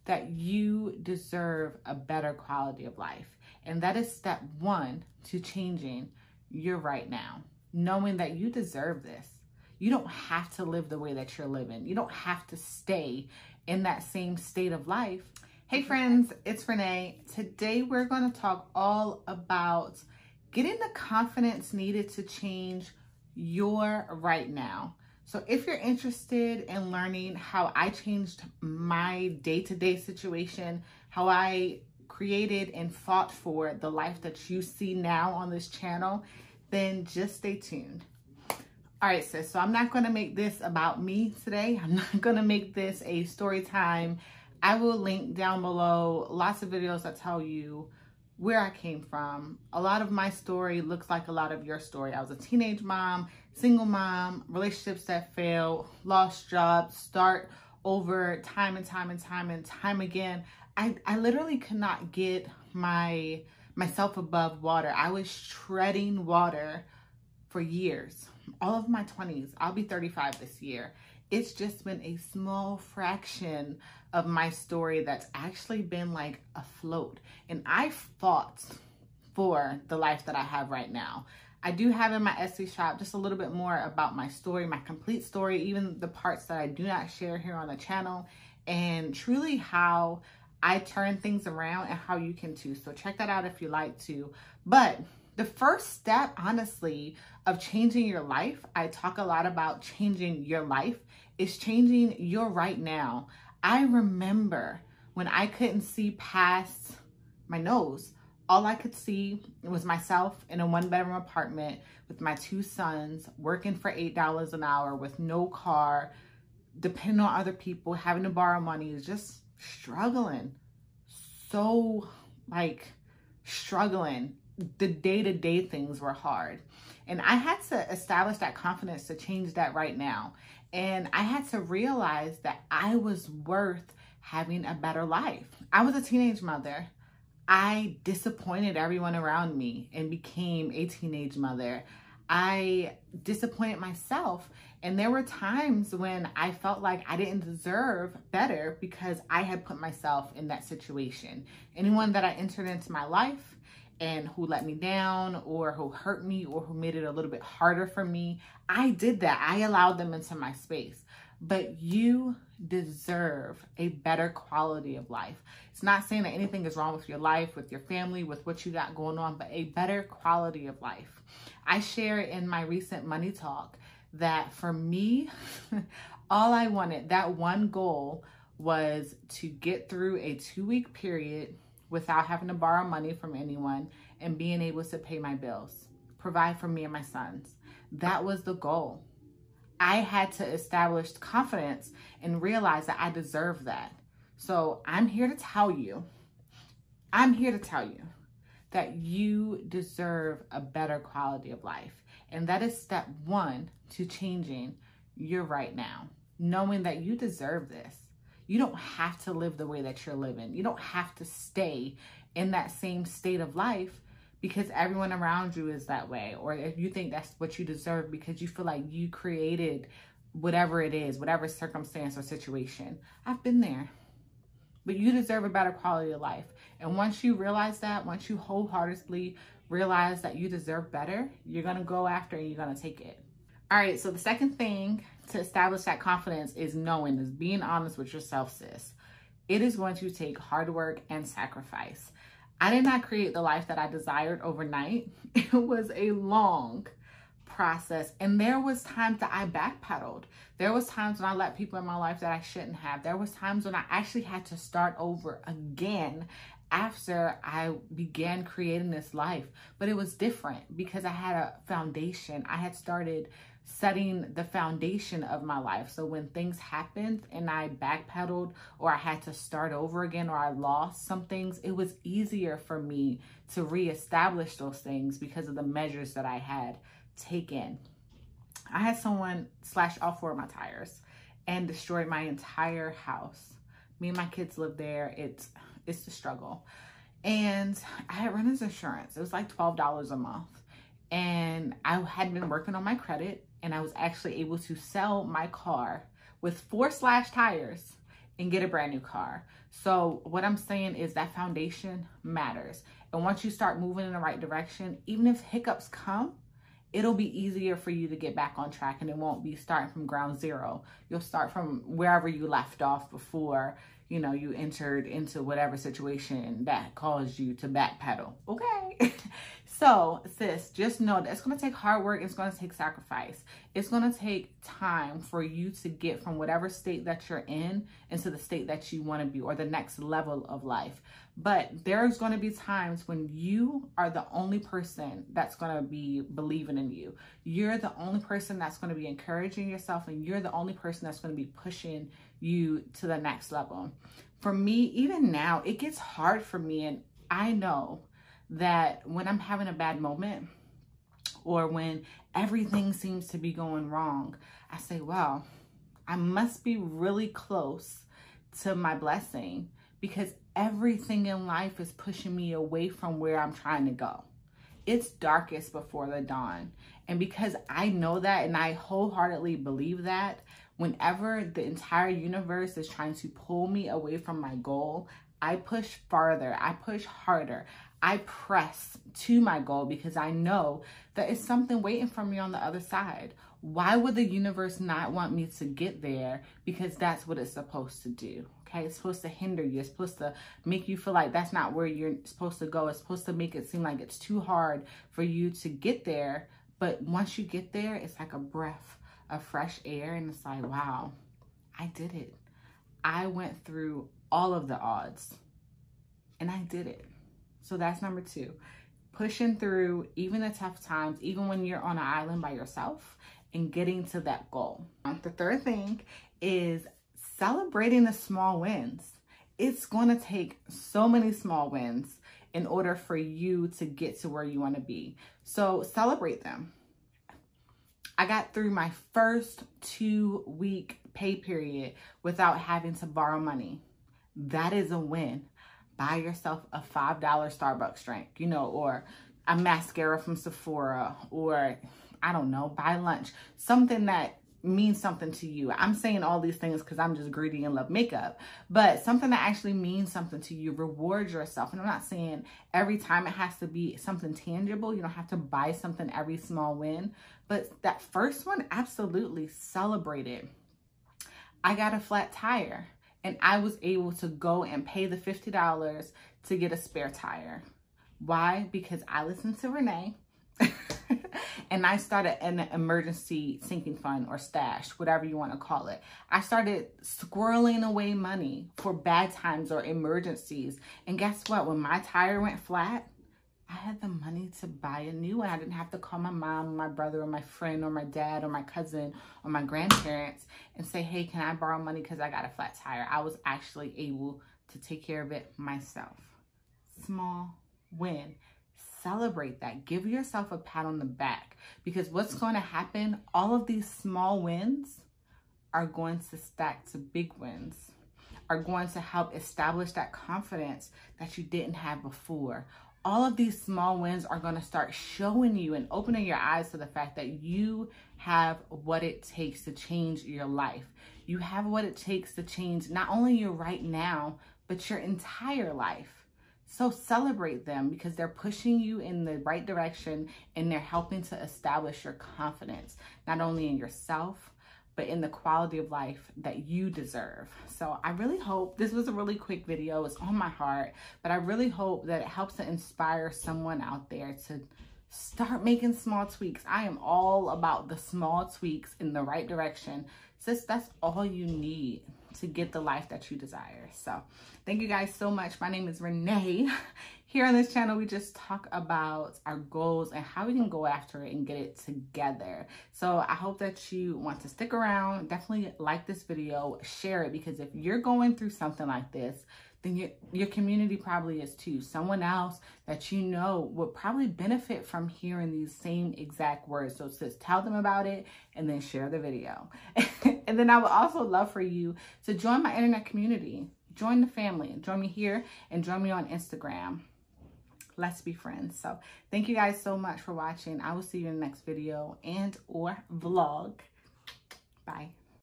that you deserve a better quality of life. And that is step one to changing your right now, knowing that you deserve this. You don't have to live the way that you're living. You don't have to stay in that same state of life. Hey friends, it's Renee. Today we're going to talk all about getting the confidence needed to change your right now. So if you're interested in learning how I changed my day-to-day situation, how I created and fought for the life that you see now on this channel, then just stay tuned. All right, sis, so I'm not going to make this about me today. I'm not going to make this a story time. I will link down below lots of videos that tell you where I came from. A lot of my story looks like a lot of your story. I was a teenage mom, single mom, relationships that failed, lost jobs, start over time and time again. I literally could not get myself above water. I was treading water for years, all of my 20s. I'll be 35 this year. It's just been a small fraction of my story that's actually been like afloat. And I fought for the life that I have right now. I do have in my Etsy shop just a little bit more about my story, my complete story, even the parts that I do not share here on the channel, and truly how I turn things around and how you can too. So check that out if you like to. But the first step, honestly, of changing your life, I talk a lot about changing your life, is changing your right now. I remember when I couldn't see past my nose. All I could see was myself in a one-bedroom apartment with my two sons, working for $8 an hour with no car, depending on other people, having to borrow money, just struggling. So struggling. The day-to-day things were hard. And I had to establish that confidence to change that right now. And I had to realize that I was worth having a better life. I was a teenage mother. I disappointed everyone around me and became a teenage mother. I disappointed myself. And there were times when I felt like I didn't deserve better because I had put myself in that situation. Anyone that I entered into my life and who let me down or who hurt me or who made it a little bit harder for me, I did that. I allowed them into my space. But you deserve a better quality of life. It's not saying that anything is wrong with your life, with your family, with what you got going on, but a better quality of life. I share in my recent money talk that for me, all I wanted, that one goal was to get through a 2-week period without having to borrow money from anyone and being able to pay my bills, provide for me and my sons. That was the goal. I had to establish confidence and realize that I deserve that. So I'm here to tell you that you deserve a better quality of life. And that is step one to changing your right now, knowing that you deserve this. You don't have to live the way that you're living. You don't have to stay in that same state of life because everyone around you is that way, or if you think that's what you deserve because you feel like you created whatever it is, whatever circumstance or situation. I've been there. But you deserve a better quality of life. And once you realize that, once you wholeheartedly realize that you deserve better, you're going to go after it and you're going to take it. All right, so the second thing to establish that confidence is being honest with yourself, sis. It is going to take hard work and sacrifice. I did not create the life that I desired overnight. It was a long process. And there was times that I backpedaled. There was times when I let people in my life that I shouldn't have. There was times when I actually had to start over again after I began creating this life. But it was different because I had a foundation. I had started setting the foundation of my life. So when things happened and I backpedaled or I had to start over again or I lost some things, it was easier for me to reestablish those things because of the measures that I had taken. I had someone slash all 4 of my tires and destroyed my entire house. Me and my kids live there. It's the struggle. And I had renter's insurance. It was like $12 a month. And I had been working on my credit, and I was actually able to sell my car with 4 slash tires and get a brand new car. So what I'm saying is that foundation matters. And once you start moving in the right direction, even if hiccups come, it'll be easier for you to get back on track, and it won't be starting from ground zero. You'll start from wherever you left off before, you know, you entered into whatever situation that caused you to backpedal. Okay. So sis, just know that it's going to take hard work. It's going to take sacrifice. It's going to take time for you to get from whatever state that you're in into the state that you want to be, or the next level of life. But there's going to be times when you are the only person that's going to be believing in you. You're the only person that's going to be encouraging yourself, and you're the only person that's going to be pushing you to the next level. For me, even now, it gets hard for me. And I know that when I'm having a bad moment, or when everything seems to be going wrong, I say, well, I must be really close to my blessing, because everything in life is pushing me away from where I'm trying to go. It's darkest before the dawn. And because I know that, and I wholeheartedly believe that, whenever the entire universe is trying to pull me away from my goal, I push farther, I push harder, I press to my goal, because I know that it's something waiting for me on the other side. Why would the universe not want me to get there? Because that's what it's supposed to do. Okay, it's supposed to hinder you. It's supposed to make you feel like that's not where you're supposed to go. It's supposed to make it seem like it's too hard for you to get there. But once you get there, it's like a breath of fresh air, and it's like, wow, I did it. I went through all of the odds, and I did it. So that's number 2. Pushing through even the tough times, even when you're on an island by yourself, and getting to that goal. The third thing is celebrating the small wins. It's going to take so many small wins in order for you to get to where you want to be. So celebrate them. I got through my first 2-week pay period without having to borrow money. That is a win. Buy yourself a $5 Starbucks drink, you know, or a mascara from Sephora, or I don't know, buy lunch, something that means something to you. I'm saying all these things because I'm just greedy and love makeup, but something that actually means something to you. Reward yourself. And I'm not saying every time it has to be something tangible. You don't have to buy something every small win, but that first one, absolutely celebrate it. I got a flat tire, and I was able to go and pay the $50 to get a spare tire. Why? Because I listened to Renee and I started an emergency sinking fund, or stash, whatever you want to call it. I started squirreling away money for bad times or emergencies. And guess what? When my tire went flat, I had the money to buy a new one. I didn't have to call my mom, or my brother, or my friend, or my dad, or my cousin, or my grandparents and say, hey, can I borrow money because I got a flat tire? I was actually able to take care of it myself. Small win. Celebrate that. Give yourself a pat on the back, because what's going to happen, all of these small wins are going to stack to big wins, are going to help establish that confidence that you didn't have before. All of these small wins are going to start showing you and opening your eyes to the fact that you have what it takes to change your life. You have what it takes to change not only your right now, but your entire life. So celebrate them, because they're pushing you in the right direction, and they're helping to establish your confidence, not only in yourself, but in the quality of life that you deserve. So I really hope this was a really quick video. It's on my heart, but I really hope that it helps to inspire someone out there to start making small tweaks. I am all about the small tweaks in the right direction. Sis, that's all you need to get the life that you desire. So thank you guys so much. My name is Renee. Here on this channel, we just talk about our goals and how we can go after it and get it together. So I hope that you want to stick around. Definitely like this video, share it, because if you're going through something like this, then your community probably is too. Someone else that you know would probably benefit from hearing these same exact words. So just tell them about it and then share the video. And then I would also love for you to join my internet community. Join the family. Join me here and join me on Instagram. Let's be friends. So thank you guys so much for watching. I will see you in the next video and or vlog. Bye.